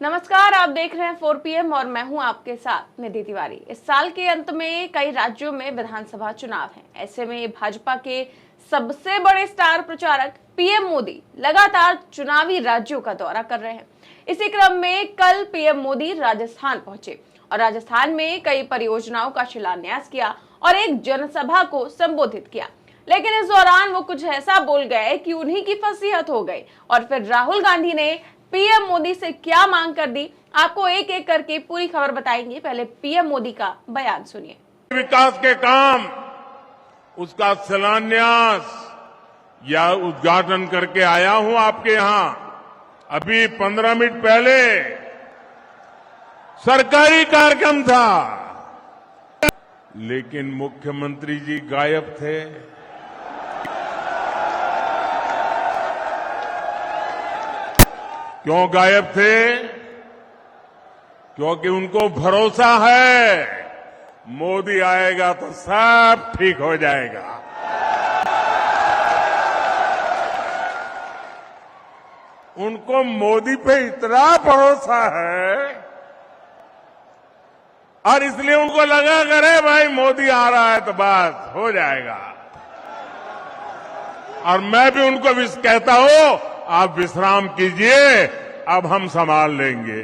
नमस्कार, आप देख रहे हैं 4 PM और मैं हूं आपके साथ निधि तिवारी। इस साल के अंत में कई राज्यों में विधानसभा चुनाव हैं। ऐसे में भाजपा के सबसे बड़े स्टार प्रचारक पीएम मोदी लगातार चुनावी राज्यों का दौरा कर रहे हैं। इसी क्रम में कल पीएम मोदी राजस्थान पहुंचे और राजस्थान में कई परियोजनाओं का शिलान्यास किया और एक जनसभा को संबोधित किया। लेकिन इस दौरान वो कुछ ऐसा बोल गए कि उन्हीं की फसीहत हो गई और फिर राहुल गांधी ने पीएम मोदी से क्या मांग कर दी, आपको एक एक करके पूरी खबर बताएंगे। पहले पीएम मोदी का बयान सुनिए। विकास के काम, उसका शिलान्यास या उद्घाटन करके आया हूं आपके यहां। अभी 15 मिनट पहले सरकारी कार्यक्रम था, लेकिन मुख्यमंत्री जी गायब थे। क्यों गायब थे? क्योंकि उनको भरोसा है मोदी आएगा तो सब ठीक हो जाएगा। उनको मोदी पे इतना भरोसा है और इसलिए उनको लगा करे भाई मोदी आ रहा है तो बस हो जाएगा। और मैं भी उनको कहता हूं आप विश्राम कीजिए, अब हम संभाल लेंगे।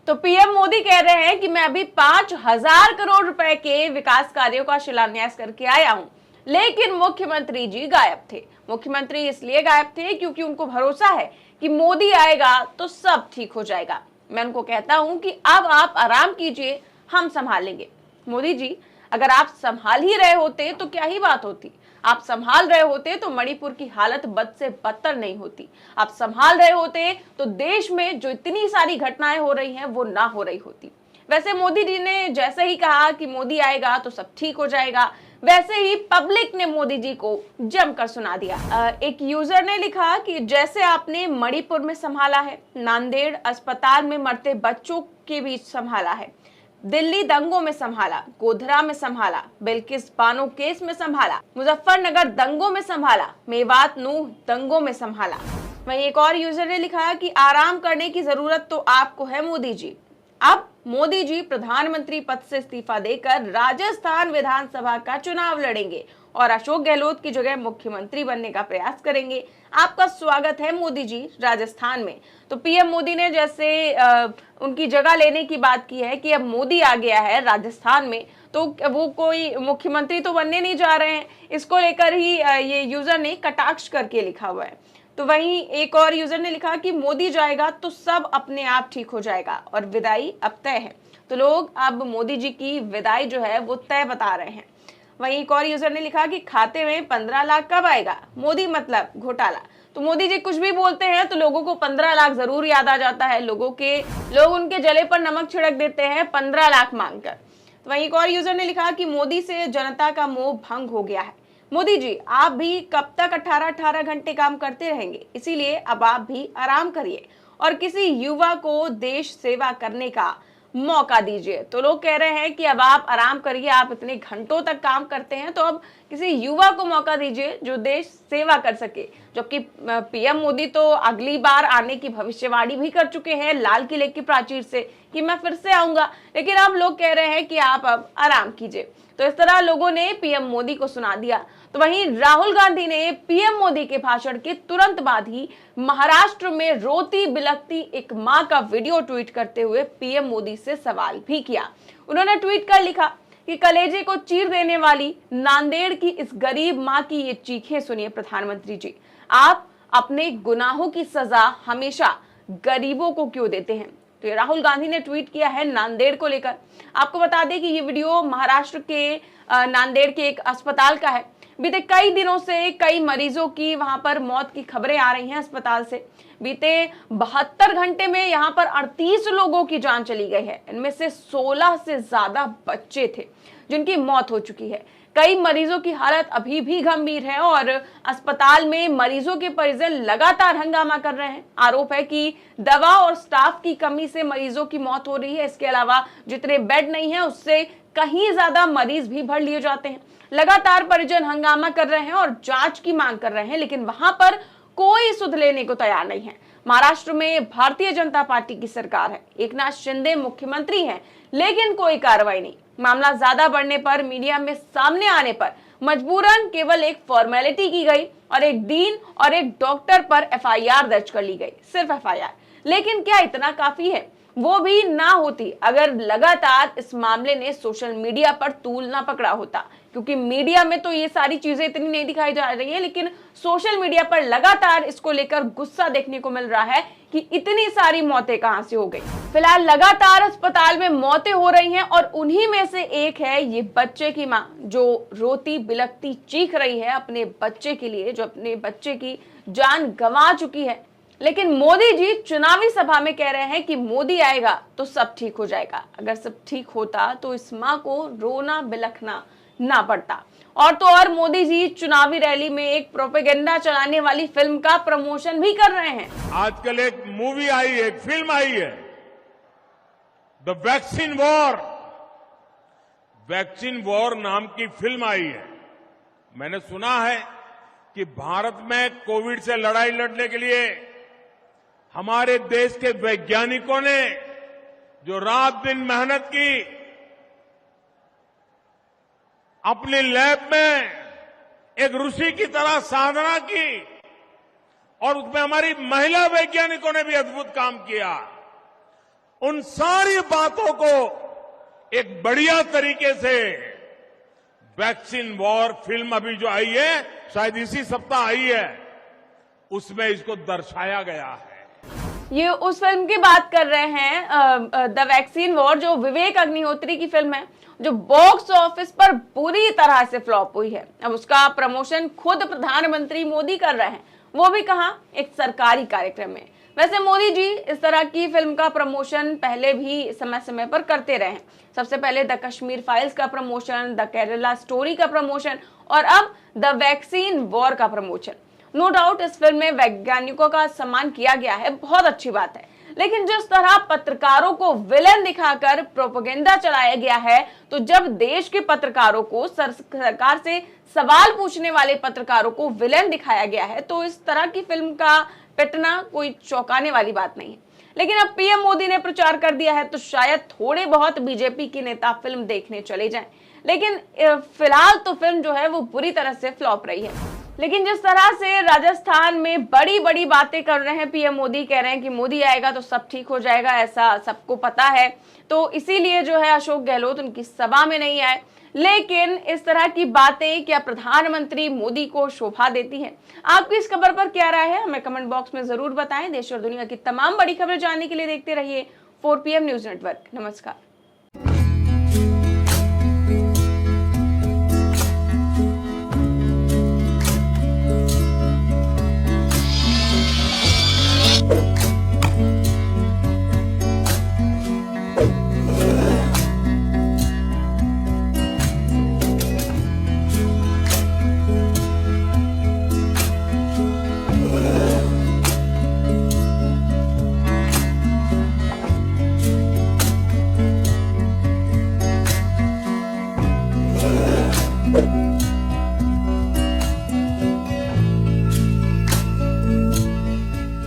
तो पीएम मोदी कह रहे हैं कि मैं अभी 5,000 करोड़ रुपए के विकास कार्यों का शिलान्यास करके आया हूं, लेकिन मुख्यमंत्री जी गायब थे। मुख्यमंत्री इसलिए गायब थे क्योंकि उनको भरोसा है कि मोदी आएगा तो सब ठीक हो जाएगा। मैं उनको कहता हूं कि अब आप आराम कीजिए, हम संभाल लेंगे। मोदी जी, अगर आप संभाल ही रहे होते तो क्या ही बात होती। आप संभाल रहे होते तो मणिपुर की हालत बद से बदतर नहीं होती। आप संभाल रहे होते तो देश में जो इतनी सारी घटनाएं हो रही हैं वो ना हो रही होती। वैसे मोदी जी ने जैसे ही कहा कि मोदी आएगा तो सब ठीक हो जाएगा, वैसे ही पब्लिक ने मोदी जी को जमकर सुना दिया। एक यूजर ने लिखा कि जैसे आपने मणिपुर में संभाला है, नांदेड़ अस्पताल में मरते बच्चों के बीच संभाला है, दिल्ली दंगों में संभाला, गोधरा में संभाला, बिल्किस बानो केस में संभाला, मुजफ्फरनगर दंगों में संभाला, मेवात नूह दंगों में संभाला। वहीं एक और यूजर ने लिखा कि आराम करने की जरूरत तो आपको है मोदी जी। अब मोदी जी प्रधानमंत्री पद से इस्तीफा देकर राजस्थान विधानसभा का चुनाव लड़ेंगे और अशोक गहलोत की जगह मुख्यमंत्री बनने का प्रयास करेंगे। आपका स्वागत है मोदी जी राजस्थान में। तो पीएम मोदी ने जैसे उनकी जगह लेने की बात की है कि अब मोदी आ गया है राजस्थान में तो वो कोई मुख्यमंत्री तो बनने नहीं जा रहे हैं, इसको लेकर ही ये यूजर ने कटाक्ष करके लिखा हुआ है। तो वहीं एक और यूजर ने लिखा कि मोदी जाएगा तो सब अपने आप ठीक हो जाएगा और विदाई अब तय है। तो लोग अब मोदी जी की विदाई जो है वो तय बता रहे हैं। वहीं एक और यूजर ने लिखा कि खाते में 15 लाख कब आएगा, मोदी मतलब घोटाला। तो मोदी जी कुछ भी बोलते हैं तो लोगों को 15 लाख जरूर याद आ जाता है। लोग उनके जले पर नमक छिड़क देते हैं 15 लाख मांगकर। तो वहीं एक और यूजर ने लिखा कि मोदी से जनता का मोह भंग हो गया है। मोदी जी, आप भी कब तक 18-18 घंटे काम करते रहेंगे, इसीलिए अब आप भी आराम करिए और किसी युवा को देश सेवा करने का मौका दीजिए। तो लोग कह रहे हैं कि अब आप आराम करिए, आप इतने घंटों तक काम करते हैं तो अब किसी युवा को मौका दीजिए जो देश सेवा कर सके। जबकि पीएम मोदी तो अगली बार आने की भविष्यवाणी भी कर चुके हैं लाल किले की प्राचीर से कि मैं फिर से आऊंगा, लेकिन अब लोग कह रहे हैं कि आप अब आराम कीजिए। तो इस तरह लोगों ने पीएम मोदी को सुना दिया। तो वहीं राहुल गांधी ने पीएम मोदी के भाषण के तुरंत बाद ही महाराष्ट्र में रोती बिलखती एक मां का वीडियो ट्वीट करते हुए पीएम मोदी से सवाल भी किया। उन्होंने ट्वीट कर लिखा कि कलेजे को चीर देने वाली नांदेड़ की इस गरीब मां की ये चीखें सुनिए प्रधानमंत्री जी। आप अपने गुनाहों की सजा हमेशा गरीबों को क्यों देते हैं। तो ये राहुल गांधी ने ट्वीट किया है नांदेड़ को लेकर। आपको बता दें कि ये वीडियो महाराष्ट्र के नांदेड़ के एक अस्पताल का है। बीते कई दिनों से कई मरीजों की वहां पर मौत की खबरें आ रही हैं अस्पताल से। बीते 72 घंटे में यहां पर 38 लोगों की जान चली गई है। इनमें से 16 से ज्यादा बच्चे थे जिनकी मौत हो चुकी है। कई मरीजों की हालत अभी भी गंभीर है और अस्पताल में मरीजों के परिजन लगातार हंगामा कर रहे हैं। आरोप है कि दवा और स्टाफ की कमी से मरीजों की मौत हो रही है। इसके अलावा जितने बेड नहीं है उससे कहीं ज्यादा मरीज भी भर लिए जाते हैं। लगातार परिजन हंगामा कर रहे हैं और जांच की मांग कर रहे हैं, लेकिन वहां पर कोई सुध लेने को तैयार नहीं है। महाराष्ट्र में भारतीय जनता पार्टी की सरकार है, एकनाथ शिंदे मुख्यमंत्री हैं, लेकिन कोई कार्रवाई नहीं। मामला ज्यादा बढ़ने पर, मीडिया में सामने आने पर मजबूरन केवल एक फॉर्मेलिटी की गई और एक डीन और एक डॉक्टर पर एफआईआर दर्ज कर ली गई, सिर्फ एफआईआर। लेकिन क्या इतना काफी है? वो भी ना होती अगर लगातार इस मामले ने सोशल मीडिया पर तूल ना पकड़ा होता, क्योंकि मीडिया में तो ये सारी चीजें इतनी नहीं दिखाई जा रही है, लेकिन सोशल मीडिया पर लगातार इसको लेकर गुस्सा देखने को मिल रहा है कि इतनी सारी मौतें कहां से हो गई। फिलहाल लगातार अस्पताल में मौतें हो रही हैं और उन्हीं में से एक है ये बच्चे की मां, जो रोती बिलखती चीख रही है अपने बच्चे के लिए, जो अपने बच्चे की जान गंवा चुकी है। लेकिन मोदी जी चुनावी सभा में कह रहे हैं कि मोदी आएगा तो सब ठीक हो जाएगा। अगर सब ठीक होता तो इस मां को रोना बिलखना ना पड़ता। और तो और मोदी जी चुनावी रैली में एक प्रोपेगेंडा चलाने वाली फिल्म का प्रमोशन भी कर रहे हैं। आजकल एक मूवी आई है, एक फिल्म आई है, the vaccine war. Vaccine war नाम की फिल्म आई है। मैंने सुना है कि भारत में कोविड से लड़ाई लड़ने के लिए हमारे देश के वैज्ञानिकों ने जो रात दिन मेहनत की, अपनी लैब में एक ऋषि की तरह साधना की, और उसमें हमारी महिला वैज्ञानिकों ने भी अद्भुत काम किया। उन सारी बातों को एक बढ़िया तरीके से वैक्सीन वॉर फिल्म अभी जो आई है, शायद इसी सप्ताह आई है, उसमें इसको दर्शाया गया है। ये उस फिल्म की बात कर रहे हैं, द वैक्सीन वॉर, जो विवेक अग्निहोत्री की फिल्म है, जो बॉक्स ऑफिस पर बुरी तरह से फ्लॉप हुई है। अब उसका प्रमोशन खुद प्रधानमंत्री मोदी कर रहे हैं, वो भी कहां, एक सरकारी कार्यक्रम में। वैसे मोदी जी इस तरह की फिल्म का प्रमोशन पहले भी समय समय पर करते रहे हैं। सबसे पहले द कश्मीर फाइल्स का प्रमोशन, द केरला स्टोरी का प्रमोशन और अब द वैक्सीन वॉर का प्रमोशन। नो डाउट इस फिल्म में वैज्ञानिकों का सम्मान किया गया है, बहुत अच्छी बात है। लेकिन जिस तरह पत्रकारों को विलेन दिखाकर प्रोपेगेंडा चलाया गया है, तो जब देश के पत्रकारों को, सरकार से सवाल पूछने वाले पत्रकारों को विलेन दिखाया गया है, तो इस तरह की फिल्म का पिटना कोई चौंकाने वाली बात नहीं है। लेकिन अब पीएम मोदी ने प्रचार कर दिया है, तो शायद थोड़े बहुत बीजेपी के नेता फिल्म देखने चले जाएं। लेकिन फिलहाल तो फिल्म जो है वो बुरी तरह से फ्लॉप रही है। लेकिन जिस तरह से राजस्थान में बड़ी बड़ी बातें कर रहे हैं पीएम मोदी, कह रहे हैं कि मोदी आएगा तो सब ठीक हो जाएगा, ऐसा सबको पता है, तो इसीलिए जो है अशोक गहलोत उनकी सभा में नहीं आए। लेकिन इस तरह की बातें क्या प्रधानमंत्री मोदी को शोभा देती हैं? आपकी इस खबर पर क्या राय है, हमें कमेंट बॉक्स में जरूर बताएं। देश और दुनिया की तमाम बड़ी खबरें जानने के लिए देखते रहिए 4PM न्यूज नेटवर्क। नमस्कार।